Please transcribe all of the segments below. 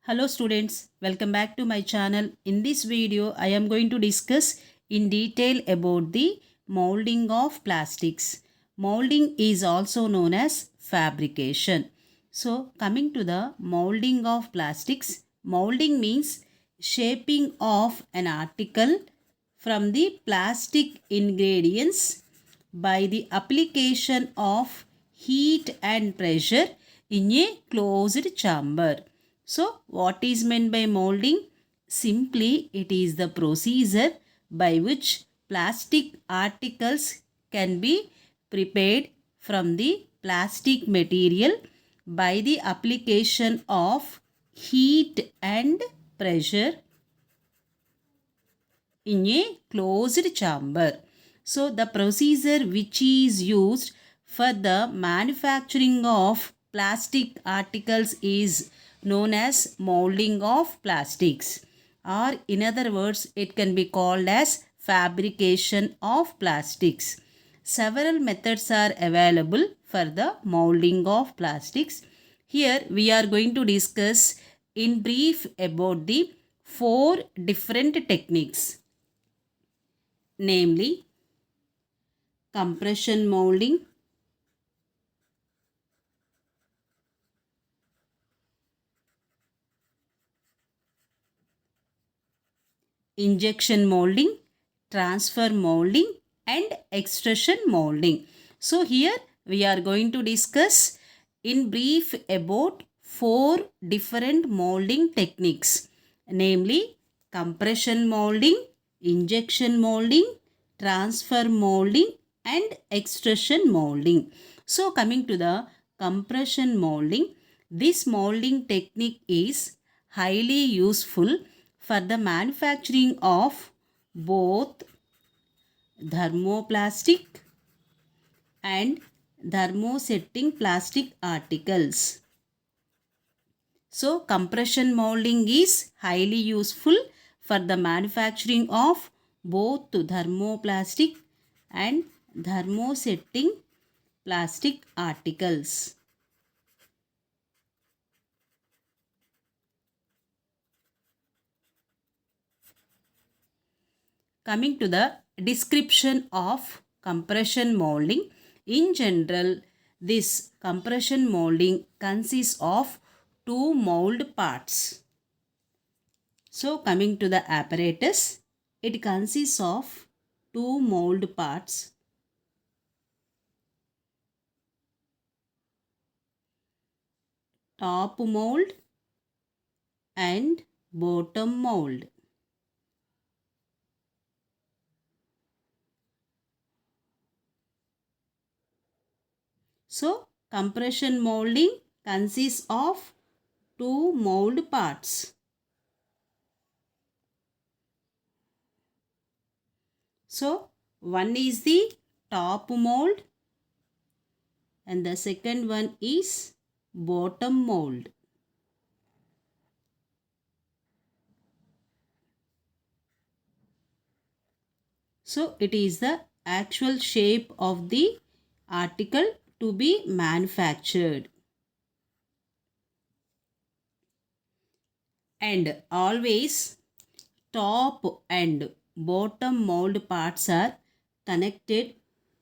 Hello students, welcome back to my channel. In this video, I am going to discuss in detail about the molding of plastics. Molding is also known as fabrication. So, coming to the molding of plastics, molding means shaping of an article from the plastic ingredients by the application of heat and pressure in a closed chamber. So, what is meant by molding? Simply, it is the procedure by which plastic articles can be prepared from the plastic material by the application of heat and pressure in a closed chamber. So, the procedure which is used for the manufacturing of plastic articles is known as molding of plastics, or in other words, it can be called as fabrication of plastics. Several methods are available for the molding of plastics. Here we are going to discuss in brief about the four different techniques, namely compression molding, injection molding, transfer molding, and extrusion molding. So here we are going to discuss in brief about four different molding techniques, namely compression molding, injection molding, transfer molding, and extrusion molding. So coming to the compression molding, this molding technique is highly useful for the manufacturing of both thermoplastic and thermosetting plastic articles. So, compression molding is highly useful for the manufacturing of both thermoplastic and thermosetting plastic articles. Coming to the description of compression molding, in general, this compression molding consists of two mold parts. So, coming to the apparatus, it consists of two mold parts. Top mold and bottom mold. So, compression molding consists of two mold parts. So, one is the top mold and the second one is bottom mold. So, it is the actual shape of the article to be manufactured. And always top and bottom mold parts are connected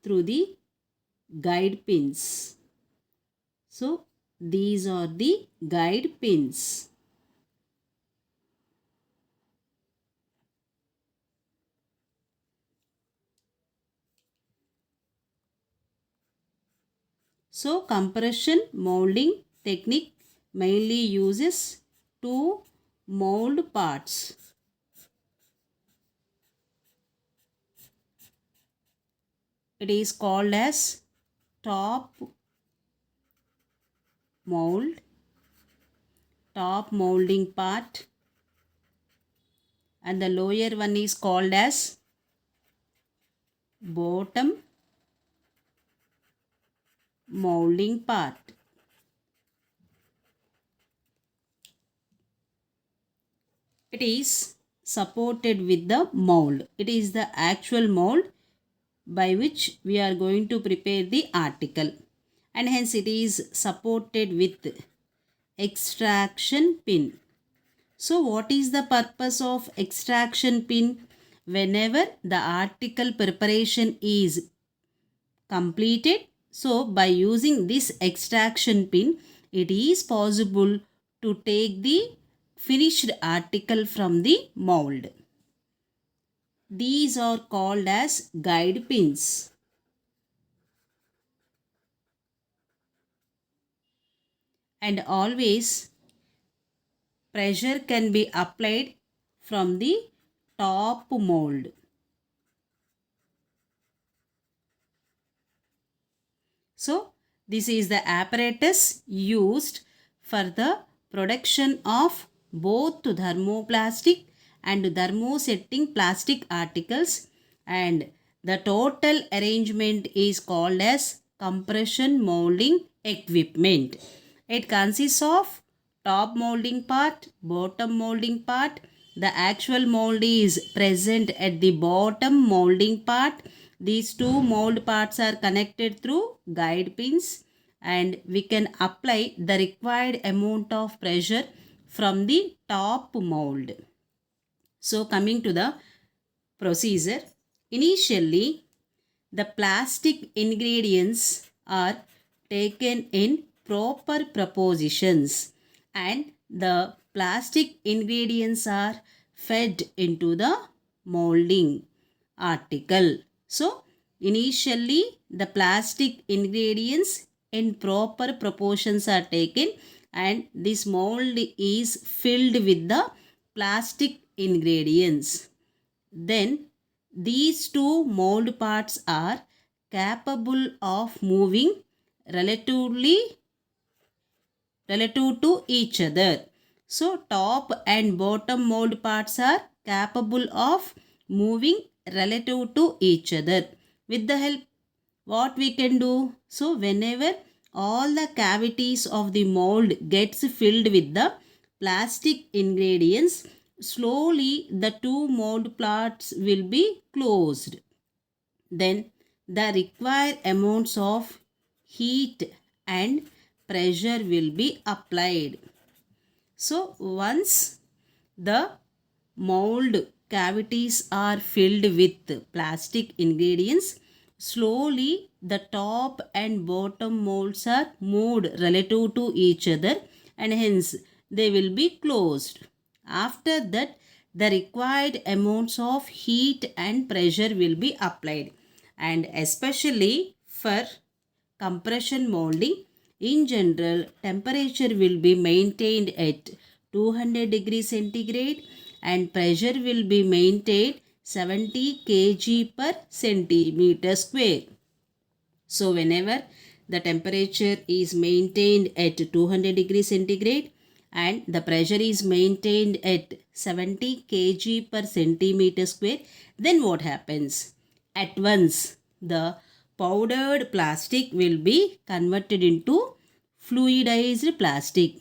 through the guide pins. So, these are the guide pins. So, compression molding technique mainly uses two mold parts. It is called as top mold, top molding part, and the lower one is called as bottom molding part. It is supported with the mold. It is the actual mold by which we are going to prepare the article, and hence it is supported with extraction pin. So what is the purpose of extraction pin? Whenever the article preparation is completed, so by using this extraction pin, it is possible to take the finished article from the mold. These are called as guide pins. And always pressure can be applied from the top mold. So this is the apparatus used for the production of both thermoplastic and thermosetting plastic articles, and the total arrangement is called as compression molding equipment. It consists of top molding part, bottom molding part. The actual mold is present at the bottom molding part. These two mold parts are connected through guide pins, and we can apply the required amount of pressure from the top mold. So coming to the procedure, initially the plastic ingredients are taken in proper proportions and the plastic ingredients are fed into the molding article. So initially the plastic ingredients in proper proportions are taken and this mold is filled with the plastic ingredients. Then these two mold parts are capable of moving relatively relative to each other. So top and bottom mold parts are capable of moving relative to each other. With the help, what we can do? So whenever all the cavities of the mold gets filled with the plastic ingredients, slowly the two mold parts will be closed. Then the required amounts of heat and pressure will be applied. So once the mold cavities are filled with plastic ingredients, slowly the top and bottom molds are moved relative to each other and hence they will be closed. After that, the required amounts of heat and pressure will be applied, and especially for compression molding, in general temperature will be maintained at 200 degrees centigrade and pressure will be maintained 70 kg per centimeter square. So whenever the temperature is maintained at 200 degrees centigrade and the pressure is maintained at 70 kg per centimeter square, then what happens? At once the powdered plastic will be converted into fluidized plastic.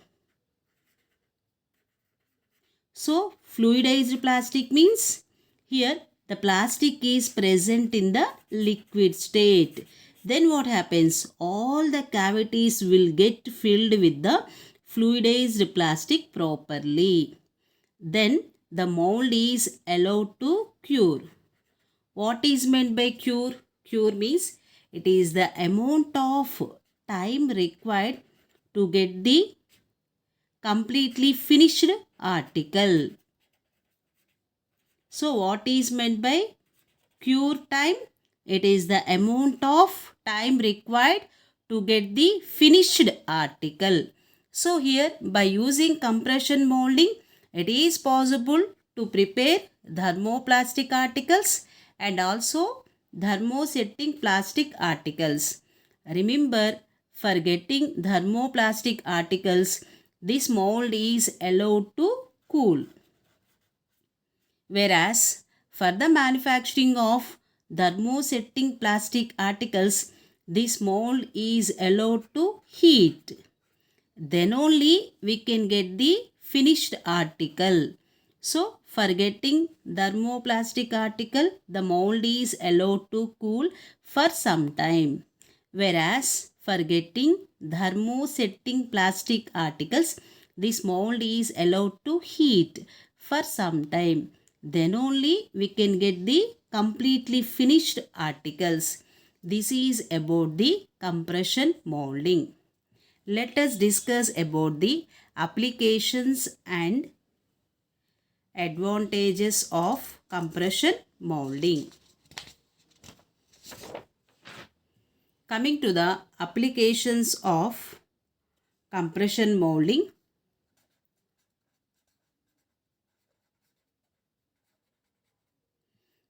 So fluidized plastic means here the plastic is present in the liquid state. Then what happens? All the cavities will get filled with the fluidized plastic properly. Then the mold is allowed to cure. What is meant by cure? Cure means it is the amount of time required to get the completely finished article. So what is meant by cure time? It is the amount of time required to get the finished article. So here by using compression molding, it is possible to prepare thermoplastic articles and also thermosetting plastic articles. Remember, for getting thermoplastic articles, this mold is allowed to cool. Whereas for the manufacturing of thermosetting plastic articles, this mold is allowed to heat. Then only we can get the finished article. So for getting thermoplastic article, the mold is allowed to cool for some time. Whereas for getting thermosetting plastic articles, this mold is allowed to heat for some time. Then only we can get the completely finished articles. This is about the compression molding. Let us discuss about the applications and advantages of compression molding. Coming to the applications of compression molding.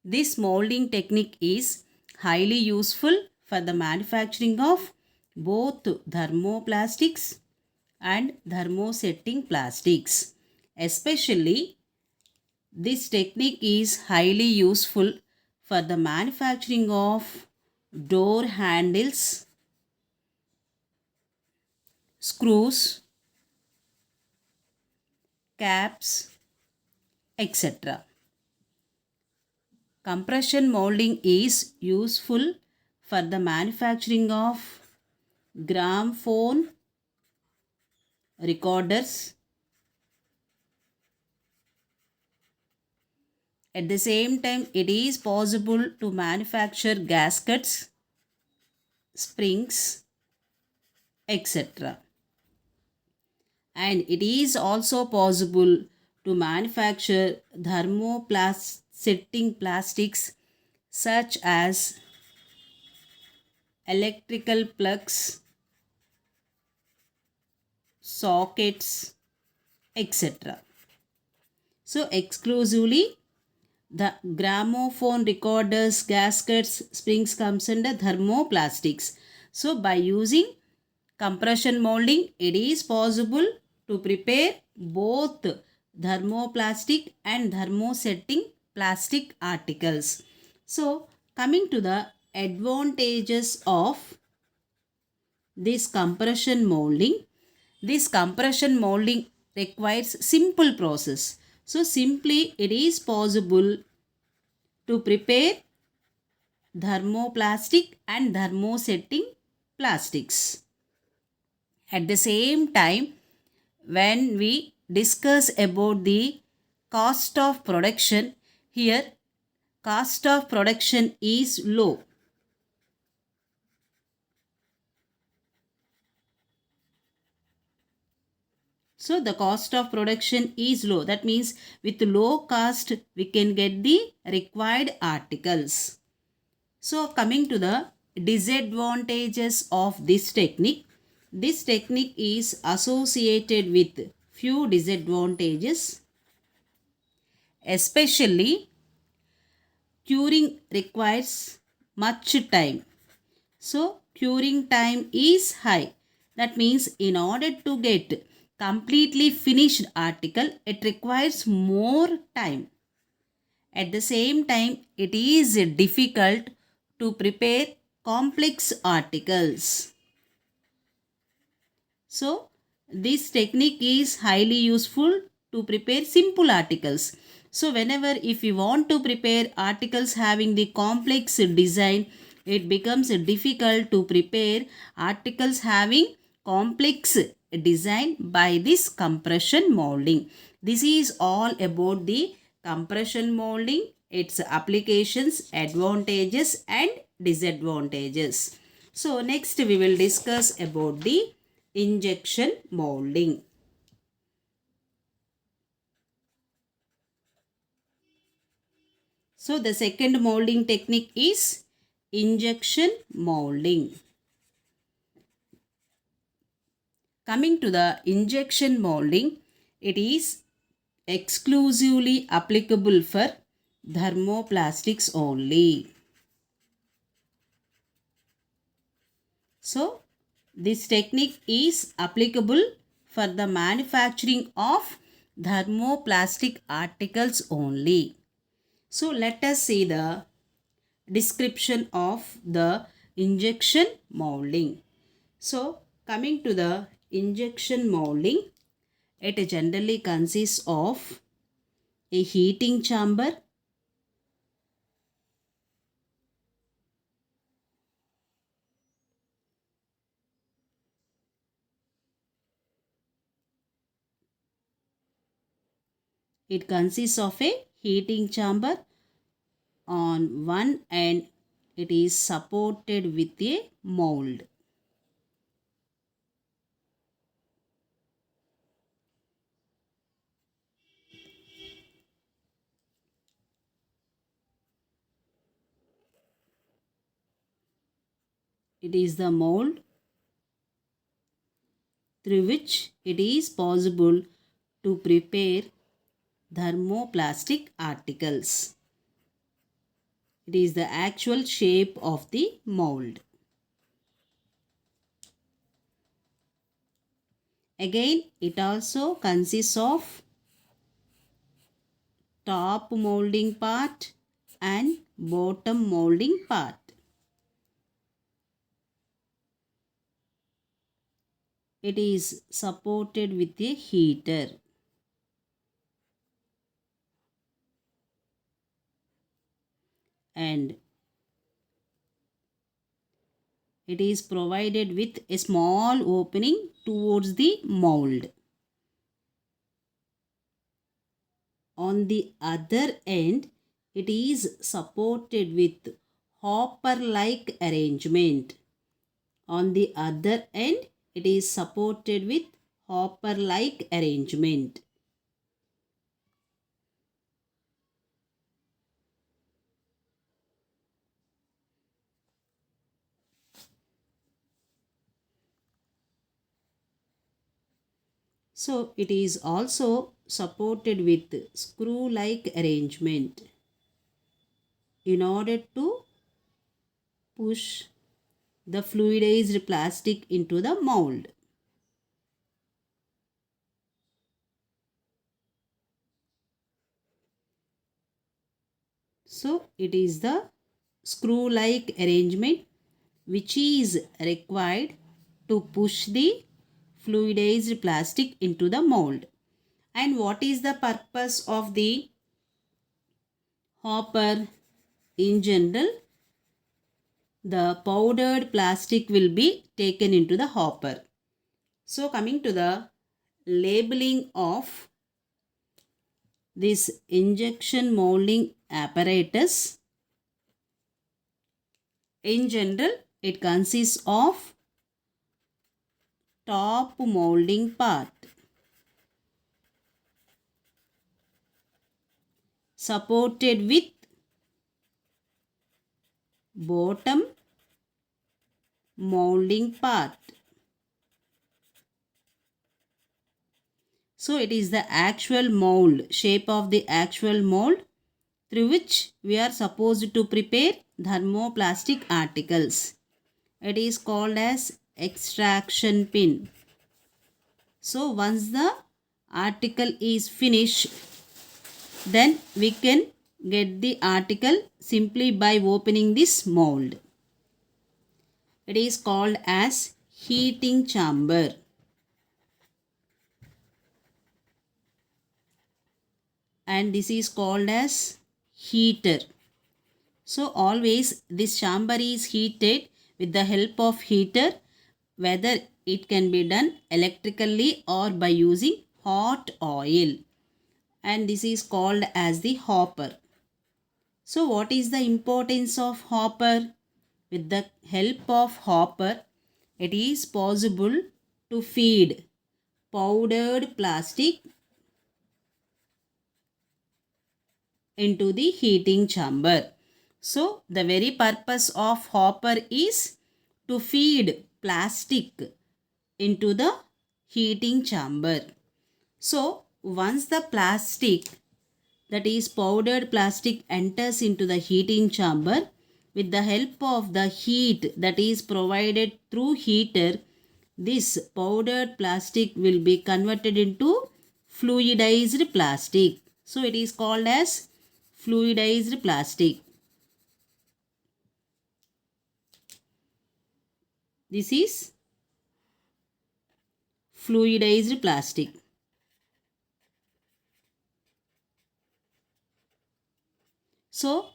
This molding technique is highly useful for the manufacturing of both thermoplastics and thermosetting plastics. Especially, this technique is highly useful for the manufacturing of door handles, screws, caps, etc. Compression molding is useful for the manufacturing of gramophone recorders. At the same time, it is possible to manufacture gaskets, springs, etc. And it is also possible to manufacture thermoplastic plastics such as electrical plugs, sockets, etc. So exclusively the gramophone recorders, gaskets, springs comes under thermoplastics. So by using compression molding, it is possible to prepare both thermoplastic and thermosetting plastic articles. So coming to the advantages of this compression molding. This compression molding requires simple process. So simply it is possible to prepare thermoplastic and thermosetting plastics. At the same time, when we discuss about the cost of production, here cost of production is low. So the cost of production is low. That means with low cost we can get the required articles. So coming to the disadvantages of this technique. This technique is associated with few disadvantages. Especially curing requires much time. So curing time is high. That means in order to get completely finished article, it requires more time. At the same time, it is difficult to prepare complex articles. So this technique is highly useful to prepare simple articles. So whenever if you want to prepare articles having the complex design, it becomes difficult to prepare articles having complex design by this compression molding. This is all about the compression molding, its applications, advantages and disadvantages. So next we will discuss about the injection molding. So the second molding technique is injection molding. Coming to the injection molding, it is exclusively applicable for thermoplastics only. So this technique is applicable for the manufacturing of thermoplastic articles only. So let us see the description of the injection molding. So coming to the injection molding, it generally consists of a heating chamber, It consists of a heating chamber. On one end, it is supported with a mold. It is the mold through which it is possible to prepare thermoplastic articles. It is the actual shape of the mold. Again, it also consists of top molding part and bottom molding part. It is supported with a heater. And it is provided with a small opening towards the mold. On the other end, it is supported with hopper-like arrangement. On the other end, it is supported with hopper-like arrangement. So it is also supported with screw-like arrangement in order to push the fluidized plastic into the mold. So it is the screw-like arrangement which is required to push the fluidized plastic into the mold. And what is the purpose of the hopper? In general, the powdered plastic will be taken into the hopper. So coming to the labeling of this injection molding apparatus, in general, it consists of top molding part, supported with bottom molding part. So it is the actual mold, shape of the actual mold through which we are supposed to prepare thermoplastic articles. It is called as extraction pin. So once the article is finished, then we can get the article simply by opening this mold. It is called as heating chamber. And this is called as heater. So always this chamber is heated with the help of heater, whether it can be done electrically or by using hot oil. And this is called as the hopper. So what is the importance of hopper? With the help of hopper, it is possible to feed powdered plastic into the heating chamber. So the very purpose of hopper is to feed plastic into the heating chamber. So once the plastic, that is powdered plastic, enters into the heating chamber, with the help of the heat that is provided through heater, this powdered plastic will be converted into fluidized plastic. So it is called as fluidized plastic. This is fluidized plastic. So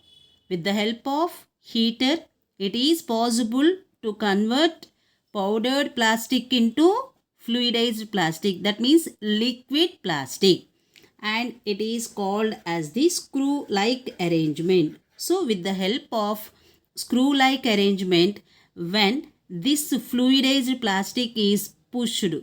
with the help of heater, it is possible to convert powdered plastic into fluidized plastic. That means liquid plastic. and it is called as the screw-like arrangement. So with the help of screw-like arrangement, when this fluidized plastic is pushed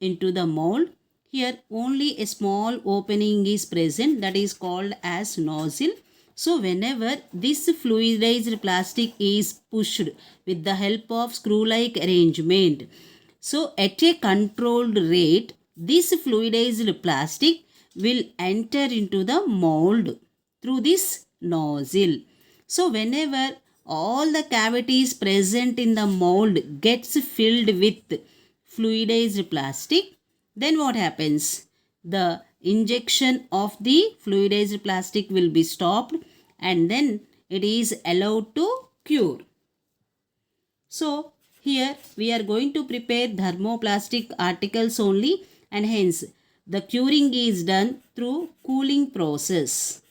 into the mold, here only a small opening is present, that is called as nozzle. So whenever this fluidized plastic is pushed with the help of screw-like arrangement, so at a controlled rate, this fluidized plastic will enter into the mold through this nozzle. So whenever all the cavities present in the mold gets filled with fluidized plastic, then what happens? The injection of the fluidized plastic will be stopped and then it is allowed to cure. So here we are going to prepare thermoplastic articles only, and hence the curing is done through cooling process.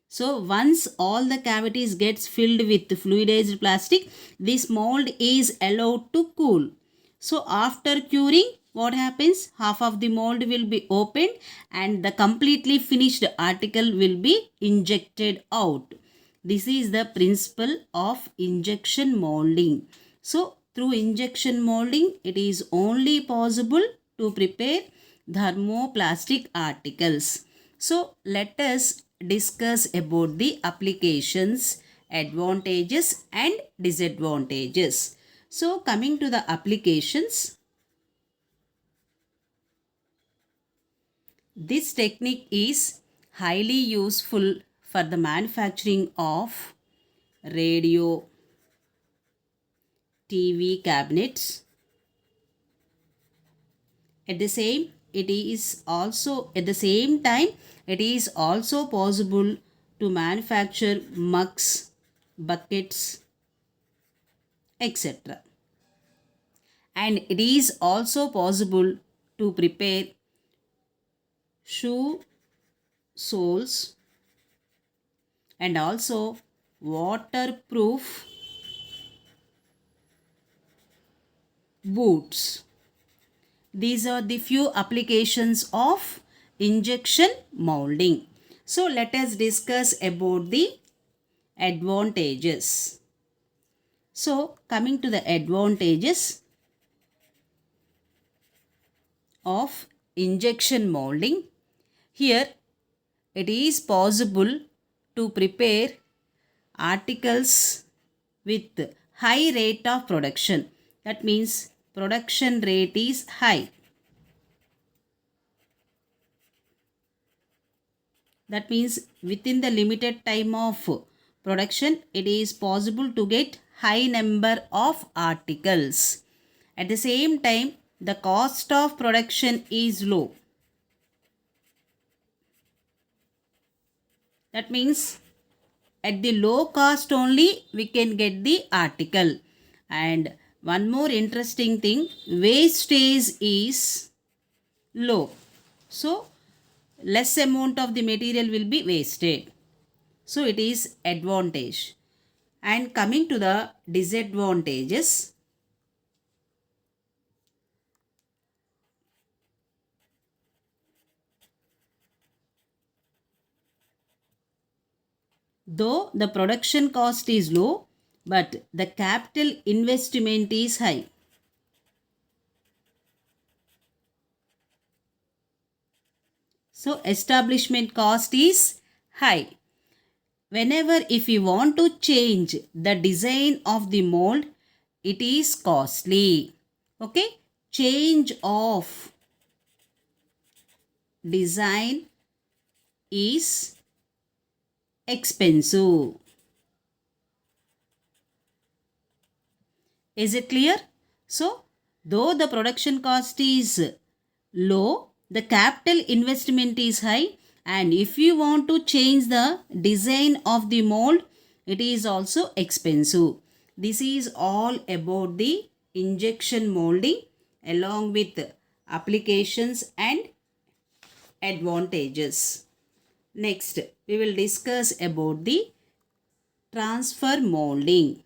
So once all the cavities gets filled with fluidized plastic, this mold is allowed to cool. So after curing, what happens? Half of the mold will be opened and the completely finished article will be injected out. This is the principle of injection molding. So through injection molding, it is only possible to prepare thermoplastic articles. So let us discuss about the applications, advantages and disadvantages. So coming to the applications, this technique is highly useful for the manufacturing of radio, TV cabinets. At the same time, it is also possible to manufacture mugs, buckets, etc. And it is also possible to prepare shoe soles and also waterproof boots. These are the few applications of injection molding. So let us discuss about the advantages. So coming to the advantages of injection molding, here it is possible to prepare articles with high rate of production. That means production rate is high. That means within the limited time of production, it is possible to get high number of articles. At the same time, the cost of production is low. That means at the low cost only we can get the article. And one more interesting thing, wastage is low. So less amount of the material will be wasted. So it is advantage. And coming to the disadvantages, though the production cost is low, but the capital investment is high. So establishment cost is high. Whenever if you want to change the design of the mold, it is costly. Okay, change of design is expensive. Is it clear? So though the production cost is low, the capital investment is high, and if you want to change the design of the mold, it is also expensive. This is all about the injection molding along with applications and advantages. Next, we will discuss about the transfer molding.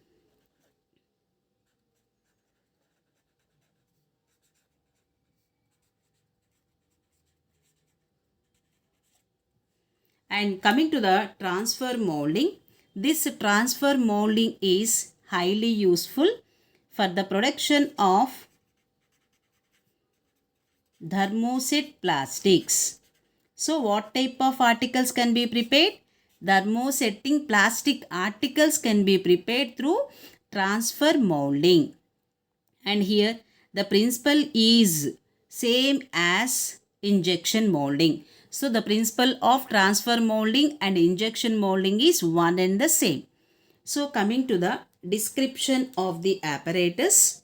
And coming to the transfer molding, this transfer molding is highly useful for the production of thermoset plastics. So what type of articles can be prepared? Thermosetting plastic articles can be prepared through transfer molding. And here the principle is same as injection molding. So the principle of transfer molding and injection molding is one and the same. So coming to the description of the apparatus.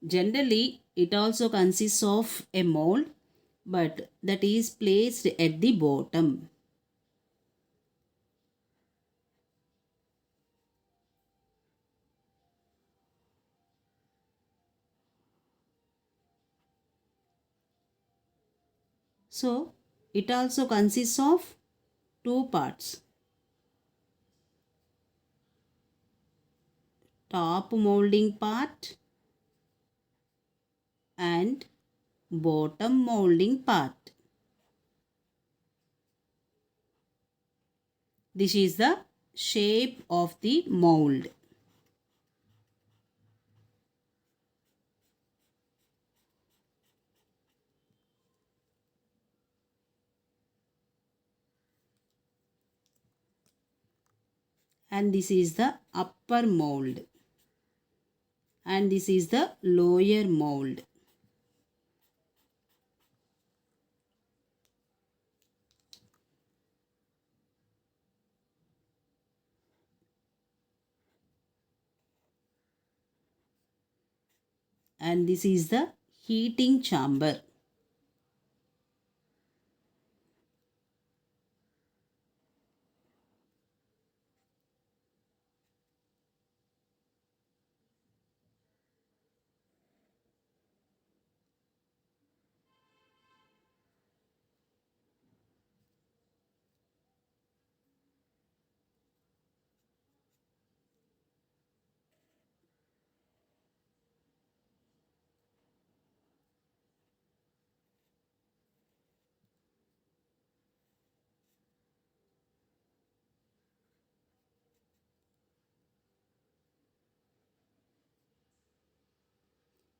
Generally, it also consists of a mold, but that is placed at the bottom. So, it also consists of two parts. Top molding part and bottom molding part. This is the shape of the mold. And this is the upper mold. And this is the lower mold. And this is the heating chamber.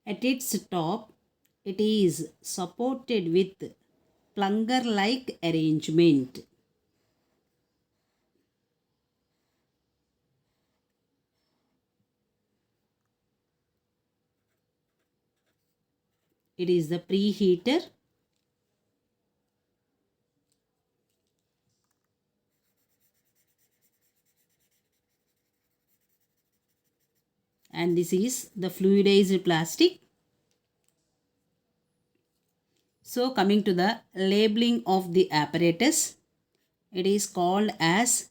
At its top, it is supported with plunger-like arrangement. It is the preheater. And this is the fluidized plastic. So coming to the labeling of the apparatus, it is called as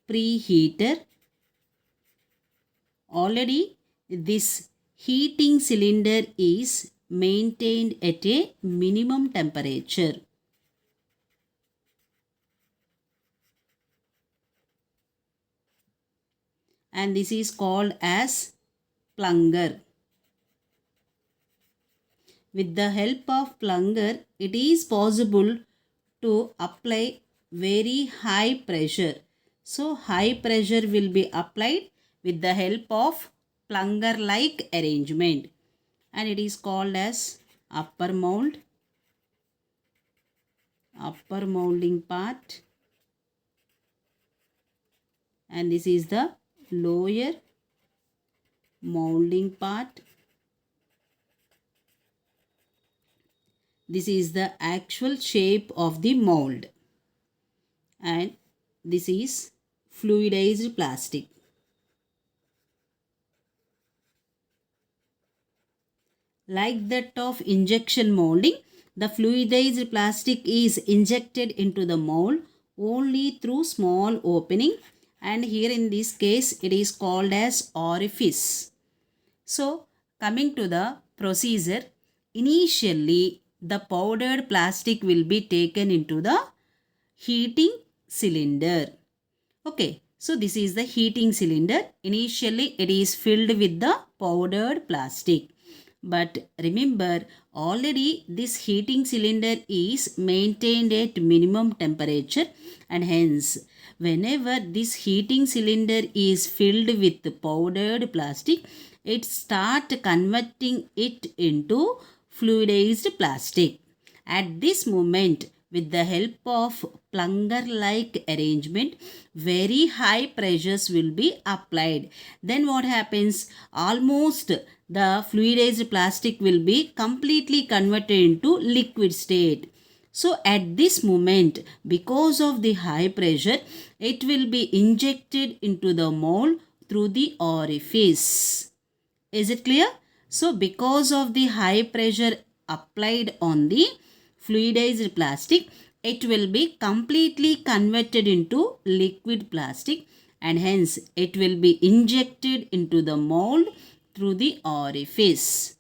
preheater. Already this heating cylinder is maintained at a minimum temperature. And this is called as plunger. With the help of plunger, it is possible to apply very high pressure. So high pressure will be applied with the help of plunger like arrangement, and it is called as upper mold, upper molding part, and this is the lower molding part. This is the actual shape of the mold, and this is fluidized plastic. Like that of injection molding, the fluidized plastic is injected into the mold only through small opening, and here in this case it is called as orifice. So coming to the procedure, initially the powdered plastic will be taken into the heating cylinder. Okay, so this is the heating cylinder. Initially it is filled with the powdered plastic. But remember, already this heating cylinder is maintained at minimum temperature, and hence whenever this heating cylinder is filled with powdered plastic, it start converting it into fluidized plastic. At this moment, with the help of plunger-like arrangement, very high pressures will be applied. Then what happens? Almost the fluidized plastic will be completely converted into liquid state. So at this moment, because of the high pressure, it will be injected into the mold through the orifice. Is it clear? So because of the high pressure applied on the fluidized plastic, it will be completely converted into liquid plastic, and hence it will be injected into the mold through the orifice.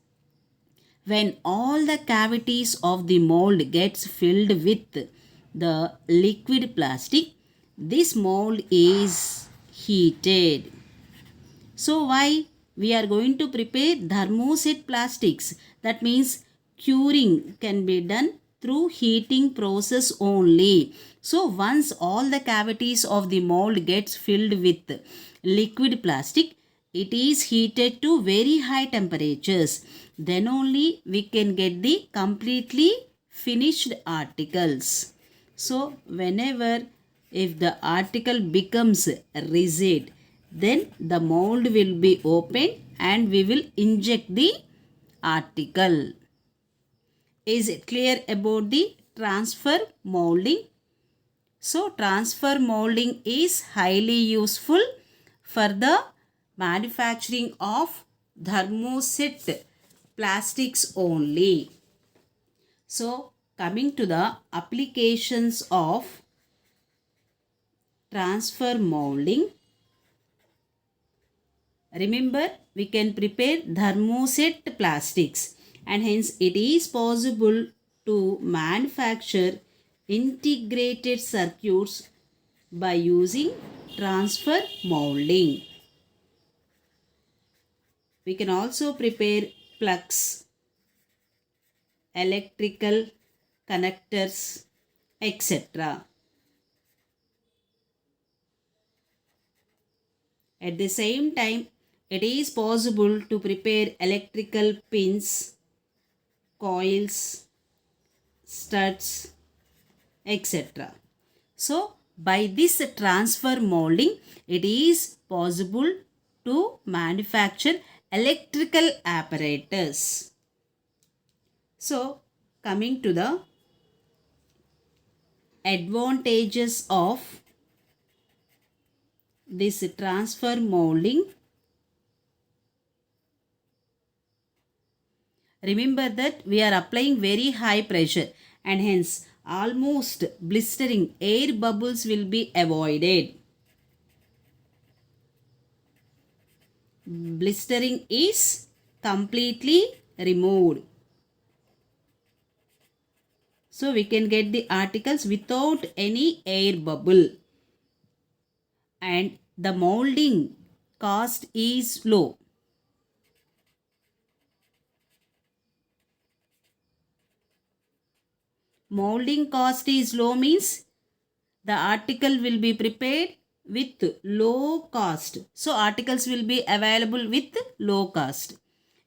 When all the cavities of the mold gets filled with the liquid plastic, this mold is heated. So why we are going to prepare thermoset plastics? That means curing can be done through heating process only. So once all the cavities of the mold gets filled with liquid plastic, it is heated to very high temperatures. Then only we can get the completely finished articles. So whenever if the article becomes rigid, then the mold will be opened and we will inject the article. Is it clear about the transfer molding? So transfer molding is highly useful for the manufacturing of thermoset plastics only. So coming to the applications of transfer molding, remember, we can prepare thermoset plastics, and hence it is possible to manufacture integrated circuits by using transfer molding. We can also prepare plugs, electrical connectors, etc. At the same time, it is possible to prepare electrical pins, coils, studs, etc. So, by this transfer molding, it is possible to manufacture electrical apparatus. So, coming to the advantages of this transfer molding, remember that we are applying very high pressure, and hence almost blistering air bubbles will be avoided. Blistering is completely removed. So we can get the articles without any air bubble. And the molding cost is low. Molding cost is low means the article will be prepared with low cost. So articles will be available with low cost.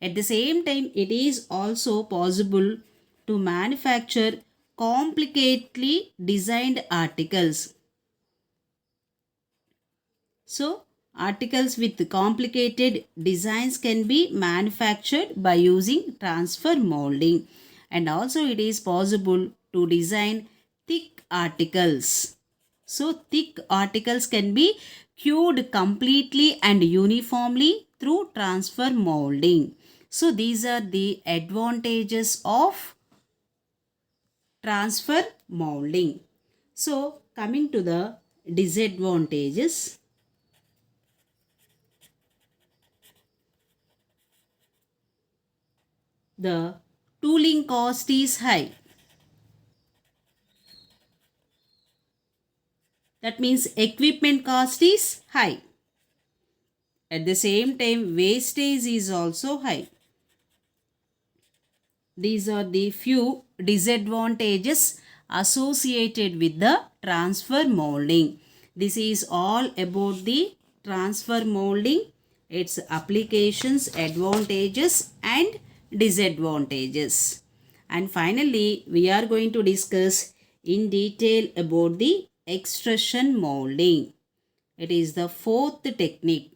At the same time, it is also possible to manufacture complicatedly designed articles. So articles with complicated designs can be manufactured by using transfer molding, and also it is possible to design thick articles. So thick articles can be cured completely and uniformly through transfer molding. So these are the advantages of transfer molding. So coming to the disadvantages, the tooling cost is high. That means equipment cost is high. At the same time, wastage is also high. These are the few disadvantages associated with the transfer molding. This is all about the transfer molding, its applications, advantages and disadvantages. And finally, we are going to discuss in detail about the extrusion molding. It is the fourth technique.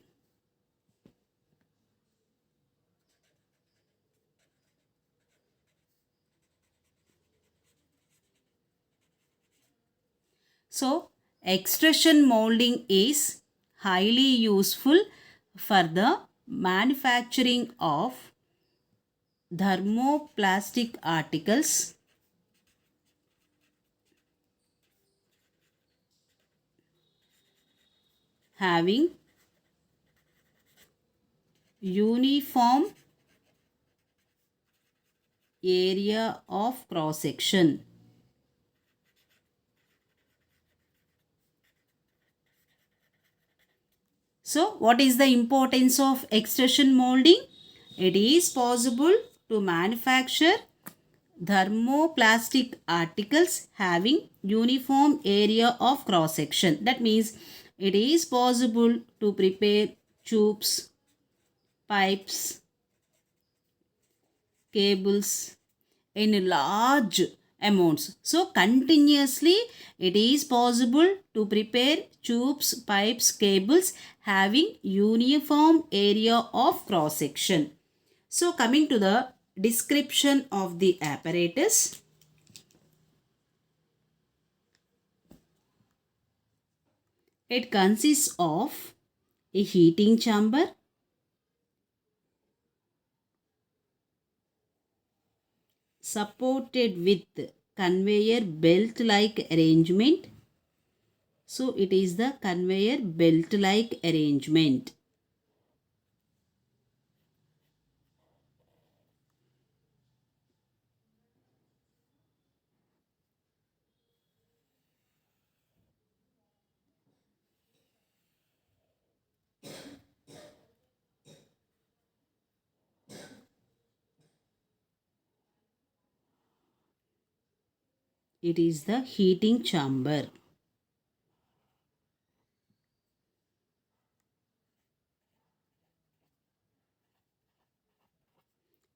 So, extrusion molding is highly useful for the manufacturing of thermoplastic articles having uniform area of cross section. So, what is the importance of extrusion molding? It is possible to manufacture thermoplastic articles having uniform area of cross section. That means it is possible to prepare tubes, pipes, cables in large amounts. So continuously it is possible to prepare tubes, pipes, cables having uniform area of cross section. So coming to the description of the apparatus. It consists of a heating chamber, supported with conveyor belt like arrangement. So it is the conveyor belt like arrangement. It is the heating chamber.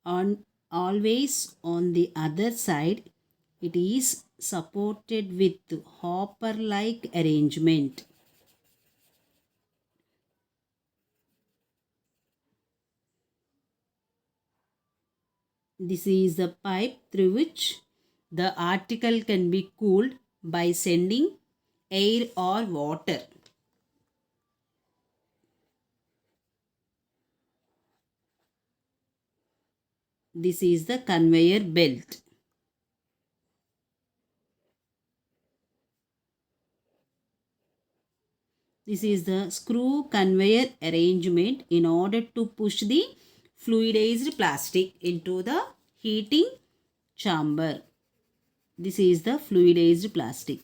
On always on the other side, it is supported with hopper like arrangement. This is the pipe through which the article can be cooled by sending air or water. This is the conveyor belt. This is the screw conveyor arrangement in order to push the fluidized plastic into the heating chamber. This is the fluidized plastic.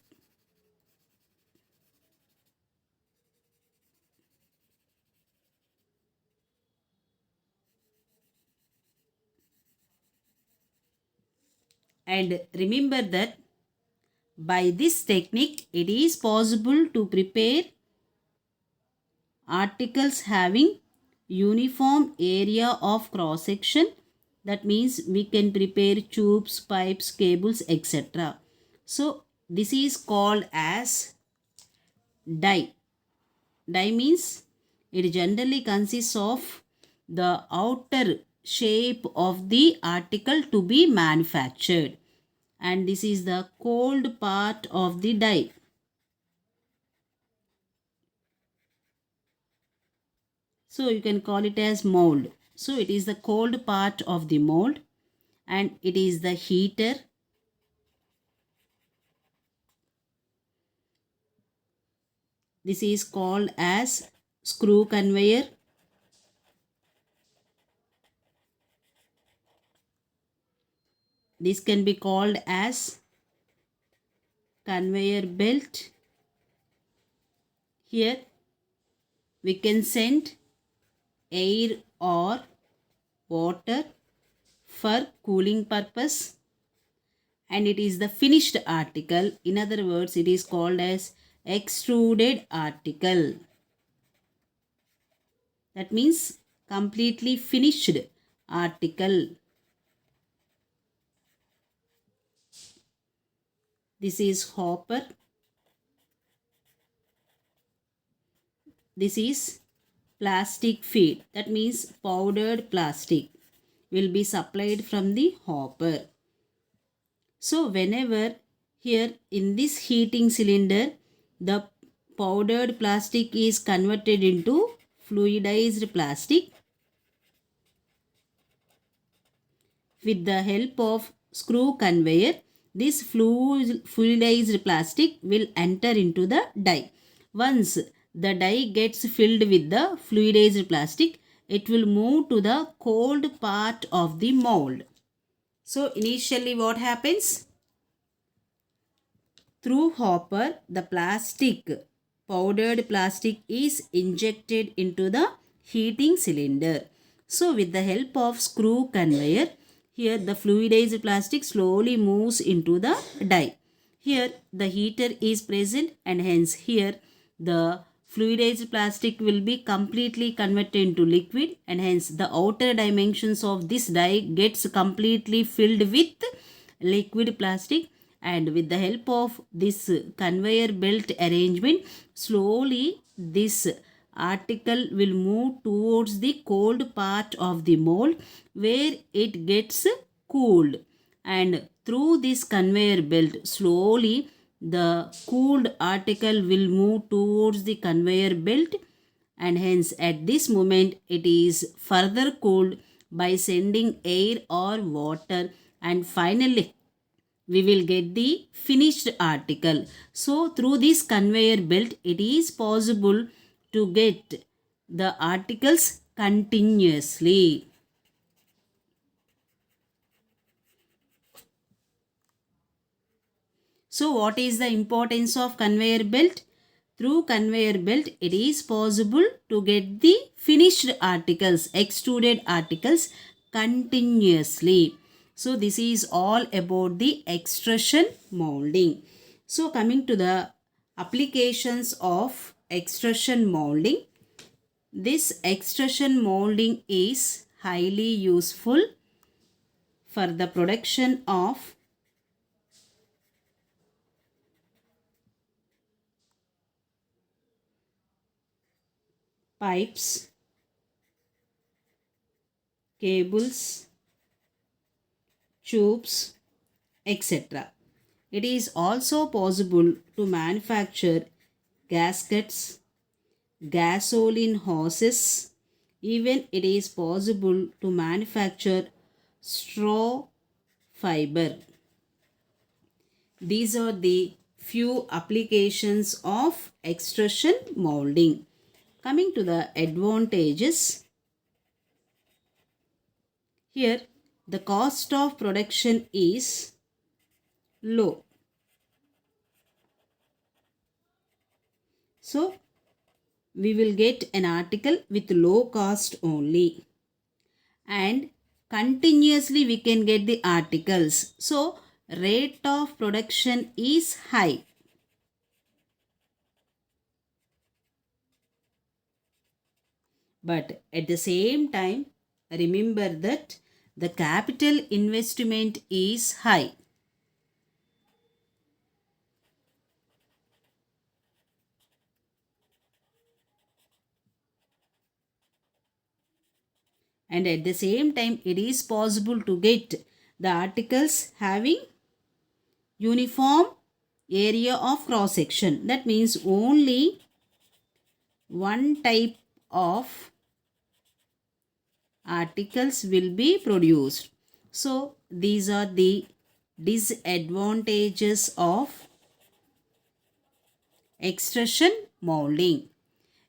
And remember that by this technique, it is possible to prepare articles having uniform area of cross section. That means we can prepare tubes, pipes, cables, etc. So this is called as die. Die means it generally consists of the outer shape of the article to be manufactured, and this is the cold part of the die. So you can call it as mold. So it is the cold part of the mold, and it is the heater. This is called as screw conveyor. This can be called as conveyor belt. Here we can send air or water for cooling purpose, and it is the finished article. In other words, it is called as extruded article. That means completely finished article. This is hopper. This is plastic feed. That means powdered plastic will be supplied from the hopper. So whenever here in this heating cylinder, the powdered plastic is converted into fluidized plastic. With the help of screw conveyor, this fluidized plastic will enter into the die. Once the die gets filled with the fluidized plastic, it will move to the cold part of the mold. So initially what happens? Through hopper, the powdered plastic is injected into the heating cylinder. So with the help of screw conveyor, here the fluidized plastic slowly moves into the die. Here the heater is present, and hence here the fluidized plastic will be completely converted into liquid, and hence the outer dimensions of this die gets completely filled with liquid plastic. And with the help of this conveyor belt arrangement, slowly this article will move towards the cold part of the mold where it gets cooled, and through this conveyor belt slowly the cooled article will move towards the conveyor belt, and hence at this moment it is further cooled by sending air or water, and finally we will get the finished article. So through this conveyor belt, it is possible to get the articles continuously. So what is the importance of conveyor belt? Through conveyor belt, it is possible to get the finished articles, extruded articles continuously. So this is all about the extrusion molding. So coming to the applications of extrusion molding. This extrusion molding is highly useful for the production of pipes, cables, tubes, etc. It is also possible to manufacture gaskets, gasoline hoses. Even it is possible to manufacture straw fiber. These are the few applications of extrusion molding. Coming to the advantages, here the cost of production is low. So we will get an article with low cost only, and continuously we can get the articles. So rate of production is high. But at the same time, remember that the capital investment is high. And at the same time, it is possible to get the articles having uniform area of cross section. That means only one type of articles will be produced. So these are the disadvantages of extrusion molding.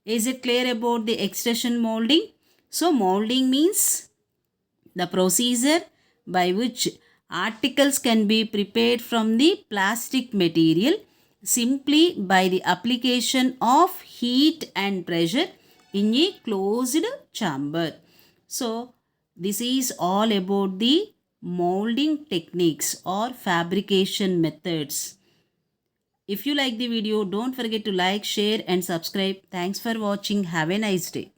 Is it clear about the extrusion molding? So molding means the procedure by which articles can be prepared from the plastic material simply by the application of heat and pressure in a closed chamber. So This is all about the molding techniques or fabrication methods. If you like the video, don't forget to like, share and subscribe. Thanks for watching. Have a nice day.